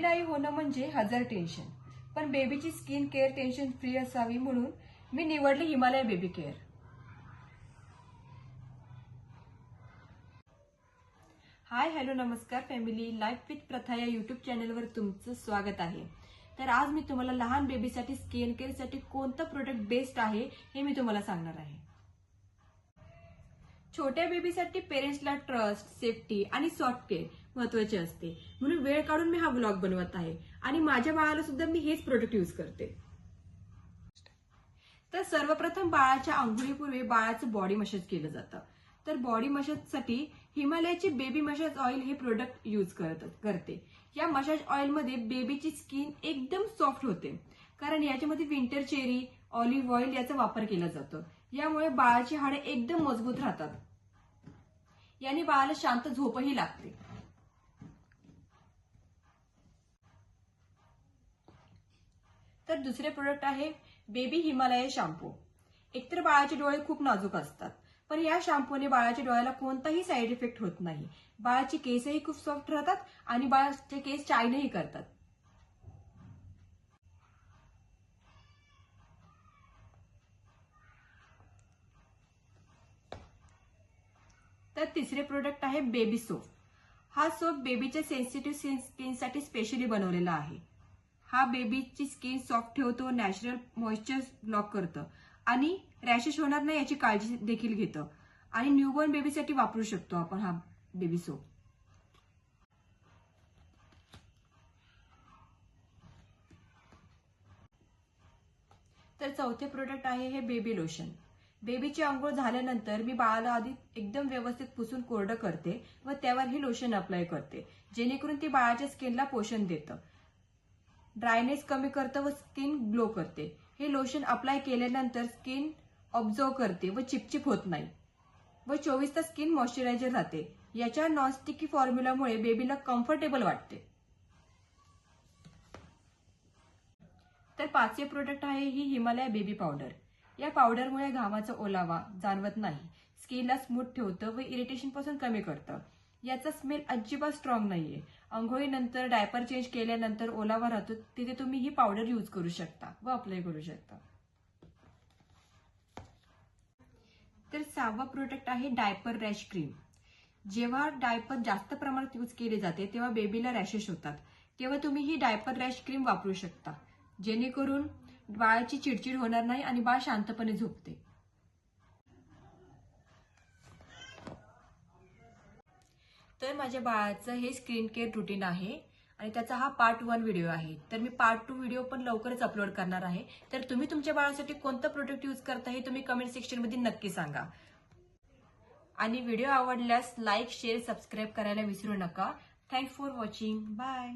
आई होणं म्हणजे हजार टेन्शन, पण बेबीची स्किन केअर टेन्शन फ्री असावी म्हणून मी निवडली Himalaya baby care. Hi hello नमस्कार फॅमिली, लाईफ विथ प्रथा या युट्यूब चॅनलवर तुमचं स्वागत आहे. तर आज मी तुम्हाला लहान बेबीसाठी स्किन केअरसाठी कोणतं प्रोडक्ट बेस्ट आहे हे मी तुम्हाला सांगणार आहे. छोट्या बेबीसाठी पेरेंट्सला ट्रस्ट, सेफ्टी आणि सॉफ्ट केअर महत्वाचे असते, म्हणून वेळ काढून मी हा व्लॉग बनवत आहे आणि माझ्या बाळाला सुद्धा मी हेच प्रोडक्ट यूज करते. तर सर्वप्रथम बाळाच्या आंघोळीपूर्वी बाळाचं बॉडी मसाज केलं जातं. तर बॉडी मसाजसाठी हिमालयाचे बेबी मसाज ऑइल हे प्रोडक्ट यूज करते. या मसाज ऑइलमध्ये बेबीची स्किन एकदम सॉफ्ट होते, कारण याच्यामध्ये विंटर चेरी, ऑलिव्ह ऑइल याचा वापर केला जातो. यामुळे बाळाची हाडे एकदम मजबूत राहतात. याने बाळाला शांत झोपही लागते. तर दुसरे प्रोडक्ट आहे बेबी हिमालय शॅम्पू. एकतर बाळाचे डोळे खूप नाजूक असतात, पण या शॅम्पूने बाळाच्या डोळ्याला कोणताही साईड इफेक्ट होत नाही. बाळाचे केसही खूप सॉफ्ट राहतात आणि बाळाचे केस शाईनही करतात. तर तिसरे प्रोडक्ट आहे बेबी सोप. हा सोप बेबीच्या सेन्सिटिव्ह स्किनसाठी स्पेशली बनवलेला आहे. हा बेबीची स्किन सॉफ्ट ठेवतो, नॅचरल मॉइश्चर ब्लॉक करतं आणि रॅशेस होणार नाही याची काळजी देखील घेतं. आणि न्यूबॉर्न बेबीसाठी वापरू शकतो आपण हा बेबी सोप. तर चौथे प्रोडक्ट आहे हे बेबी लोशन. बेबीची आंघोळ झाल्यानंतर मी बाळाला आधी एकदम व्यवस्थित पुसून कोरडं करते व त्यावर हे लोशन अप्लाय करते, जेणेकरून ते बाळाच्या स्किनला पोषण देतं, ड्रायनेस कमी करतं व स्किन ग्लो करते. हे लोशन अप्लाय केल्यानंतर स्किन ऑब्झर्व करते व चिपचिप होत नाही व 24 तास स्किन मॉइश्चरायझर राहते. याच्या नॉनस्टिकी फॉर्म्युलामुळे बेबीला कम्फर्टेबल वाटते. तर पाचवे प्रोडक्ट आहे ही हिमालय बेबी पावडर. या पावडरमुळे घामाचा ओलावा जाणवत नाही, स्किनला स्मूथ ठेवतं व इरिटेशन पासून कमी करतं. याचा स्मेल अजिबात स्ट्रॉंग नाहीये. अंघोळीनंतर डायपर चेंज केल्यानंतर ओलावा राहतो, तिथे तुम्ही ही पावडर यूज करू शकता व अप्लाय करू शकता. तर सहावा प्रोडक्ट आहे डायपर रॅश क्रीम. जेव्हा डायपर जास्त प्रमाणात यूज केले जाते तेव्हा बेबीला रॅशेस होतात, तेव्हा तुम्ही ही डायपर रॅश क्रीम वापरू शकता, जेणेकरून बाळाची चिडचिड होणार नाही आणि बाळ शांतपणे झोपते. तर माझ्या बाळाचं हे स्किन केअर रुटीन आहे आणि त्याचा हा पार्ट 1 व्हिडिओ आहे. तर मी पार्ट 2 व्हिडिओ पण लवकरच अपलोड करणार आहे. तर तुम्ही तुमच्या बाळासाठी कोणतं प्रोडक्ट यूज करता हे तुम्ही कमेंट सेक्शनमध्ये नक्की सांगा. आणि व्हिडिओ आवडल्यास लाईक, शेअर, सबस्क्राईब करायला विसरू नका. Thanks for watching. बाय.